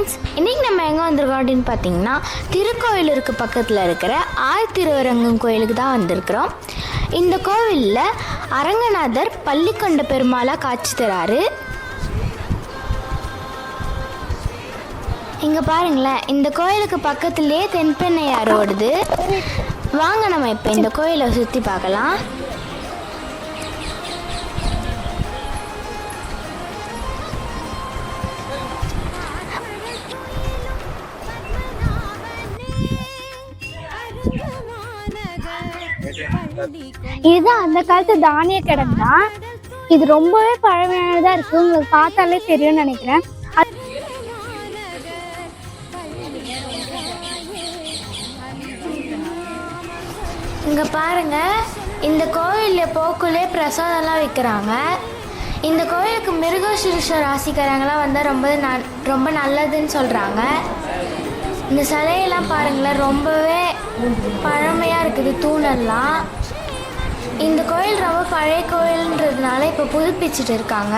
Friends, இன்றைக்கி நம்ம எங்கே வந்திருக்கோம் அப்படின்னு பார்த்தீங்கன்னா திருக்கோயிலூருக்கு பக்கத்தில் இருக்கிற திருவரங்கம் கோயிலுக்கு தான் வந்திருக்கிறோம். இந்த கோவிலில் அரங்கநாதர் பள்ளிக்கொண்ட பெருமாளாக காட்சி தராரு. இங்கே பாருங்களேன், இந்த கோயிலுக்கு பக்கத்துலேயே தென்பெண்ணையாறு ஓடுது. வாங்க நம்ம இப்போ இந்த கோயிலை சுற்றி பார்க்கலாம். இதுதான் அந்த காலத்து தானிய கிடங்கு தான். இது ரொம்பவே பழமையானதா இருக்கு. உங்களுக்கு பார்த்தாலே தெரியும்னு நினைக்கிறேன். இங்கே பாருங்க, இந்த கோயிலில் போக்குள்ளே பிரசாதம்லாம் விற்கிறாங்க. இந்த கோயிலுக்கு மிருகசீரிஷ ராசிக்காரங்களாம் வந்தால் ரொம்ப நல்லதுன்னு சொல்கிறாங்க. இந்த சிலையெல்லாம் பாருங்களேன், ரொம்பவே பழமையாக இருக்குது தூணெல்லாம். இந்த கோயில் ரொம்ப பழைய கோயில்ன்றதுனால இப்போ புதுப்பிச்சுட்டு இருக்காங்க.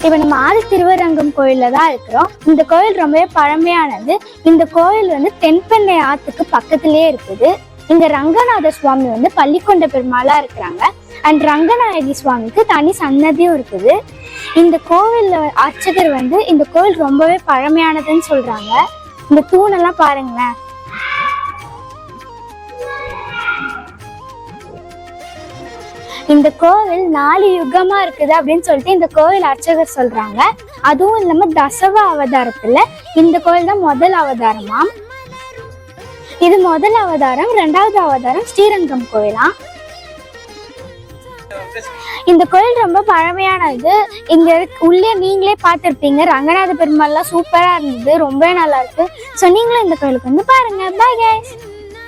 இப்ப நம்ம திருவரங்கம் கோயில்ல தான் இருக்கிறோம். இந்த கோயில் ரொம்பவே பழமையானது. இந்த கோயில் தென்பெண்ணை ஆத்துக்கு பக்கத்திலேயே இருக்குது. இங்க ரங்கநாத சுவாமி பள்ளிக்கொண்ட பெருமாளா இருக்கிறாங்க. அண்ட் ரங்கநாயகி சுவாமிக்கு தனி சன்னதியும் இருக்குது. இந்த கோவில்ல அர்ச்சகர் இந்த கோயில் ரொம்பவே பழமையானதுன்னு சொல்றாங்க. இந்த தூணெல்லாம் பாருங்களேன். இந்த கோவில் 4 யுகமா இருக்குது அப்படின்னு சொல்லிட்டு இந்த கோவில் அர்ச்சகர் சொல்றாங்க. அதுவும் இல்லாம தசவ அவதாரத்துல இந்த கோயில் தான் முதல் அவதாரமாம். இது முதல் அவதாரம். 2வது அவதாரம் ஸ்ரீரங்கம் கோயிலாம். இந்த கோயில் ரொம்ப பழமையானது. இங்க உள்ளே நீங்களே பார்த்திருப்பீங்க, ரங்கநாத பெருமாள்லாம் சூப்பரா இருந்தது, ரொம்ப நல்லா இருக்கு. ஸோ நீங்களும் இந்த கோயிலுக்கு பாருங்க. Bye guys.